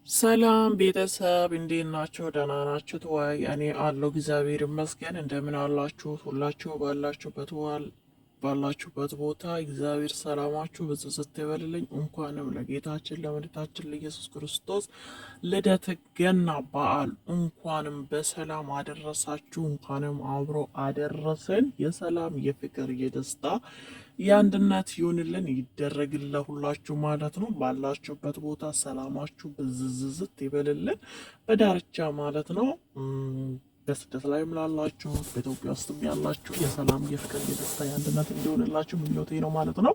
ሰላም ቤተሰብ እንዴት ናችሁ? ደህና ናችሁት ወይ? እኔ አለሁ እግዚአብሔር ይመስገን። እንደምን አላችሁ? ሁላችሁ ባላችሁበት ቦታ እግዚአብሔር ሰላማችሁ ብዙ ስትበልልኝ። እንኳንም ለጌታችን ለመድኃኒታችን ለኢየሱስ ክርስቶስ ልደት ገና በዓል እንኳንም በሰላም አደረሳችሁ። እንኳንም አብሮ አደረሰን። የሰላም የፍቅር የደስታ የአንድነት ይሁንልን ይደረግልን ሁላችሁ ማለት ነው። ባላችሁበት ቦታ ሰላማችሁ ብዝዝዝት ይበልልን በዳርቻ ማለት ነው። በስደት ላይም ላላችሁ በኢትዮጵያ ውስጥም ያላችሁ የሰላም የፍቅር የደስታ የአንድነት እንዲሆንላችሁ ምኞቴ ነው ማለት ነው።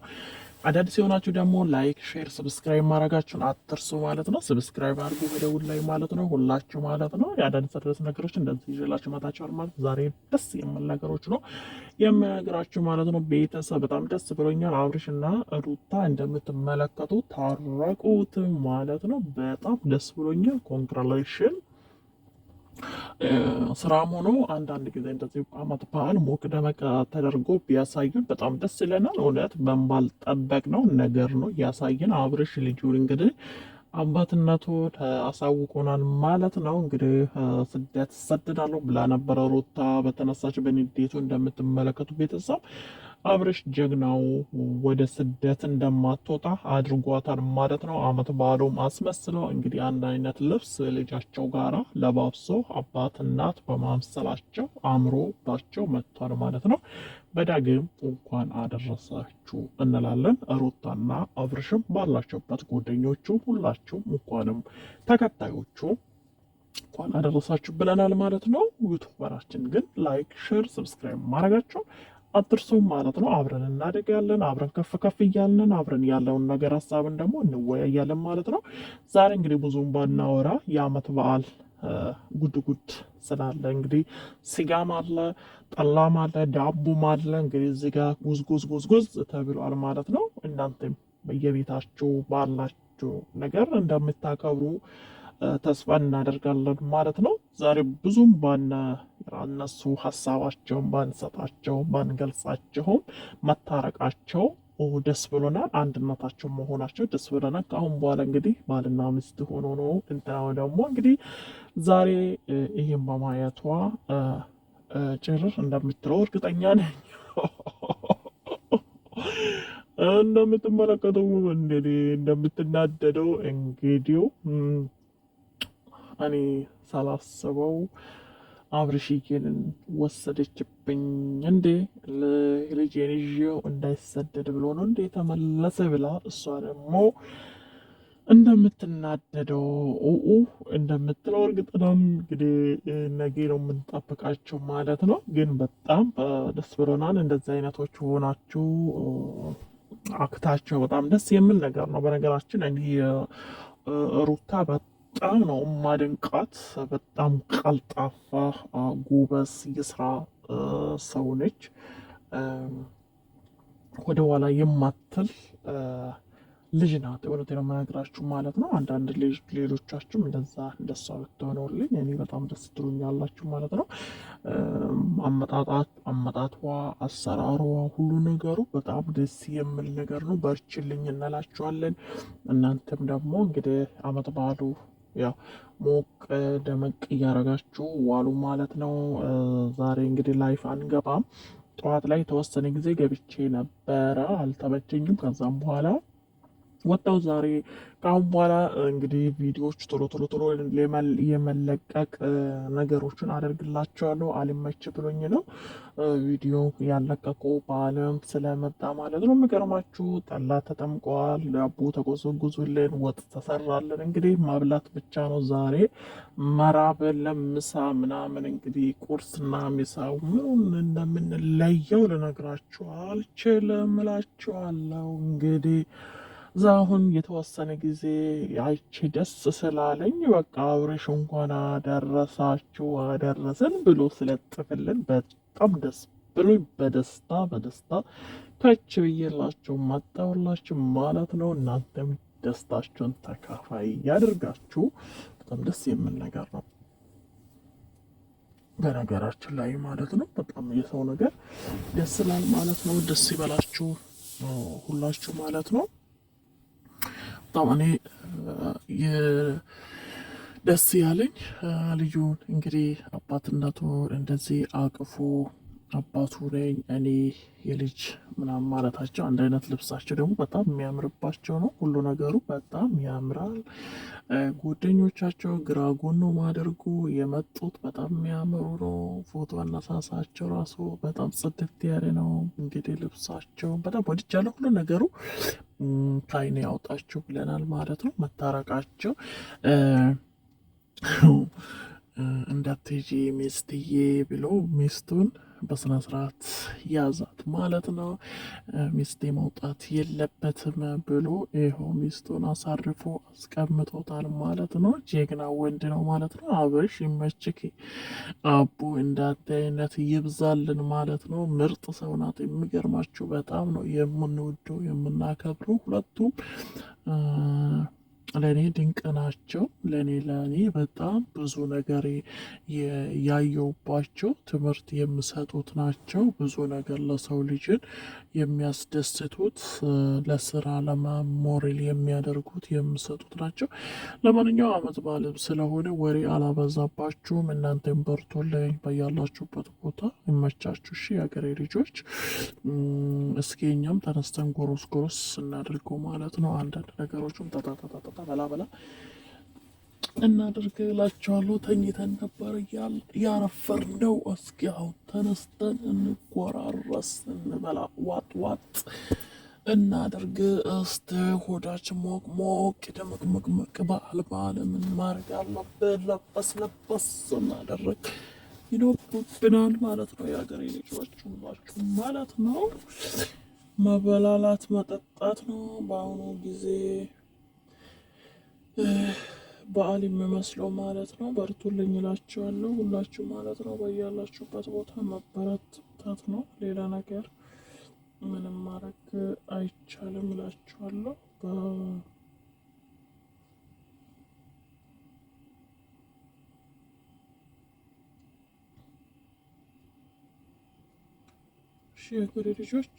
አዳዲስ የሆናችሁ ደግሞ ላይክ፣ ሼር፣ ሰብስክራይብ ማድረጋችሁን አትርሱ ማለት ነው። ሰብስክራይብ አድርጉ በደውል ላይ ማለት ነው ሁላችሁ ማለት ነው። የአዳዲስ ነገሮች እንደዚህ ይዤላችሁ መጣችኋል ማለት ዛሬ ደስ የሚል ነገሮች ነው የምነግራችሁ ማለት ነው። ቤተሰብ በጣም ደስ ብሎኛል። አብርሽና ሩታ እንደምትመለከቱ ታረቁት ማለት ነው። በጣም ደስ ብሎኛል። ኮንግራሌሽን ስራም ሆኖ አንዳንድ ጊዜ እንደዚህ አመት በዓል ሞቅ ደመቅ ተደርጎ ቢያሳዩን በጣም ደስ ይለናል። እውነት በንባልጠበቅ ነው ነገር ነው ያሳየን። አብርሽ ልጁን እንግዲህ አባትነቱ አሳውቆናል ማለት ነው። እንግዲህ ስደት ሰደዳለሁ ብላ ነበረ ሩታ በተነሳች በንዴቱ እንደምትመለከቱ ቤተሰብ አብርሽ ጀግናው ወደ ስደት እንደማትወጣ አድርጓታል ማለት ነው። አመት በዓሉም አስመስለው እንግዲህ አንድ አይነት ልብስ ልጃቸው ጋራ ለባብሶ አባት እናት በማምሰላቸው አምሮባቸው መጥቷል ማለት ነው። በዳግም እንኳን አደረሳችሁ እንላለን። ሩታና አብርሽም ባላቸውበት ጓደኞቹ ሁላችሁም እንኳንም ተከታዮቹ እንኳን አደረሳችሁ ብለናል ማለት ነው። ዩቱበራችን ግን ላይክ፣ ሼር፣ ሰብስክራይብ ማድረጋቸው አትርሱ ማለት ነው። አብረን እናደጋለን፣ አብረን ከፍ ከፍ እያለን አብረን ያለውን ነገር ሀሳብን ደግሞ እንወያያለን ማለት ነው። ዛሬ እንግዲህ ብዙም ባናወራ የአመት በዓል ጉድ ጉድ ስላለ እንግዲህ ስጋም አለ፣ ጠላም አለ፣ ዳቦም አለ። እንግዲህ እዚህ ጋር ጉዝጉዝ ተብሏል ማለት ነው። እናንተም በየቤታችሁ ባላችሁ ነገር እንደምታከብሩ ተስፋ እናደርጋለን ማለት ነው። ዛሬ ብዙም እነሱ ሀሳባቸውን ባንሰጣቸው ባንገልጻቸውም መታረቃቸው ደስ ብሎናል። አንድነታቸው መሆናቸው ደስ ብሎናል። ከአሁን በኋላ እንግዲህ ባልና ሚስት ሆኖ ነው እንትናው ደግሞ እንግዲህ ዛሬ ይህም በማየቷ ጭርር እንደምትለው እርግጠኛ ነኝ። እንደምትመለከተው እንግዲህ እንደምትናደደው እንግዲህ እኔ ሳላስበው አብርሽዬን ወሰደችብኝ እንዴ ልጄን ይዤው እንዳይሰደድ ብሎ ነው እንዴ ተመለሰ ብላ እሷ ደግሞ እንደምትናደደው እንደምትለው እርግጥናም እንግዲህ ነገ ነው የምንጠብቃቸው ማለት ነው። ግን በጣም ደስ ብሎናል። እንደዚህ አይነቶች ሆናችሁ አክታቸው በጣም ደስ የሚል ነገር ነው። በነገራችን እኔ ሩታ በጣም ነው ማደንቃት። በጣም ቀልጣፋ ጎበዝ የስራ ሰው ነች። ወደኋላ የማትል ልጅ ናት። እውነት ነው የምነግራችሁ ማለት ነው። አንዳንድ ሌሎቻችሁም እንደሷ ብትሆኑልኝ እኔ በጣም ደስ ትሉኛላችሁ ማለት ነው። አመጣጧ፣ አሰራሯ፣ ሁሉ ነገሩ በጣም ደስ የሚል ነገር ነው። በርችልኝ እንላችኋለን። እናንተም ደግሞ እንግዲህ አመት በዓሉ ያው ሞቅ ደመቅ እያረጋችሁ ዋሉ ማለት ነው። ዛሬ እንግዲህ ላይፍ አንገባም። ጠዋት ላይ የተወሰነ ጊዜ ገብቼ ነበረ፣ አልተመቸኝም። ከዛም በኋላ ወጣው። ዛሬ ከአሁን በኋላ እንግዲህ ቪዲዮዎች ቶሎ የመለቀቅ ነገሮችን አደርግላቸዋለሁ። አልመች ብሎኝ ነው ቪዲዮ ያለቀቁ በዓለም ስለመጣ ማለት ነው። የሚገርማችሁ ጠላ ተጠምቀዋል፣ ዳቦ ተጎዘጉዙልን፣ ወጥ ተሰራልን። እንግዲህ ማብላት ብቻ ነው ዛሬ። መራብ ለምሳ ምናምን እንግዲህ ቁርስና ሚሳው ምኑን እንደምንለየው ልነግራችሁ አልችልም እላችኋለሁ። እንግዲህ እዛ አሁን የተወሰነ ጊዜ አይቼ ደስ ስላለኝ በቃ አብርሽ እንኳን አደረሳችሁ አደረሰን ብሎ ስለጥፍልን በጣም ደስ ብሎኝ በደስታ ከች ብዬላችሁ መጣሁላችሁ ማለት ነው። እናንተም ደስታችሁን ተካፋይ ያድርጋችሁ። በጣም ደስ የሚል ነገር ነው በነገራችን ላይ ማለት ነው። በጣም የሰው ነገር ደስ ይላል ማለት ነው። ደስ ይበላችሁ ሁላችሁ ማለት ነው። በጣም እኔ ደስ ያለኝ ልጁን እንግዲህ አባትነቱን እንደዚህ አቅፎ አባቱ ነኝ እኔ የልጅ ምናምን ማለታቸው፣ አንድ አይነት ልብሳቸው ደግሞ በጣም የሚያምርባቸው ነው። ሁሉ ነገሩ በጣም ያምራል። ጓደኞቻቸው ግራ ጎኖ ማደርጉ የመጡት በጣም የሚያምሩ ነው። ፎቶ አነሳሳቸው ራሱ በጣም ጽድት ያለ ነው። እንግዲህ ልብሳቸው በጣም ወድጃለሁ። ሁሉ ነገሩ ከዓይን ያውጣችሁ ብለናል ማለት ነው። መታረቃቸው እንዳትሄጂ ሚስትዬ ብሎ ሚስቱን በስነ ስርዓት ያዛት ማለት ነው። ሚስቴ መውጣት የለበትም ብሎ ይኸው ሚስቱን አሳርፎ አስቀምጦታል ማለት ነው። ጀግና ወንድ ነው ማለት ነው። አብርሽ ይመችክ አቡ፣ እንዳንተ አይነት ይብዛልን ማለት ነው። ምርጥ ሰው ናት። የሚገርማችሁ በጣም ነው የምንወደው የምናከብረው ሁለቱም ለእኔ ድንቅ ናቸው። ለእኔ በጣም ብዙ ነገር ያየውባቸው ትምህርት የሚሰጡት ናቸው። ብዙ ነገር ለሰው ልጅን የሚያስደስቱት፣ ለስራ ለሞራል የሚያደርጉት የሚሰጡት ናቸው። ለማንኛውም አመት በዓልም ስለሆነ ወሬ አላበዛባችሁም። እናንተም በርቶልኝ በያላችሁበት ቦታ ይመቻችሁ። እሺ የሀገሬ ልጆች፣ እስኪ እኛም ተነስተን ጎሮስ ጎሮስ እናድርገው ማለት ነው። አንዳንድ ነገሮችም ተታታታታ በላ እናድርግ እላቸዋለሁ። ተኝተን ነበር ያረፈርነው። እስኪ አሁን ተነስተን እንጎራረስ፣ እንበላ፣ ዋጥ ዋጥ እናድርግ። እስተ ሆዳችን ሞቅ ሞቅ ደመቅመቅመቅ በዓል በዓል ምን ማድረግ አለብን? ለበስ ለበስ እናደረግ ይኖርብናል ማለት ነው። የሀገሬ ልጆች ሁላችሁ ማለት ነው። መበላላት መጠጣት ነው በአሁኑ ጊዜ በዓል የሚመስለው ማለት ነው። በርቱልኝ እላችኋለሁ ሁላችሁ ማለት ነው። በያላችሁበት ቦታ መበረታት ነው። ሌላ ነገር ምንም ማድረግ አይቻልም እላችኋለሁ። እሺ የሀገሬ ልጆች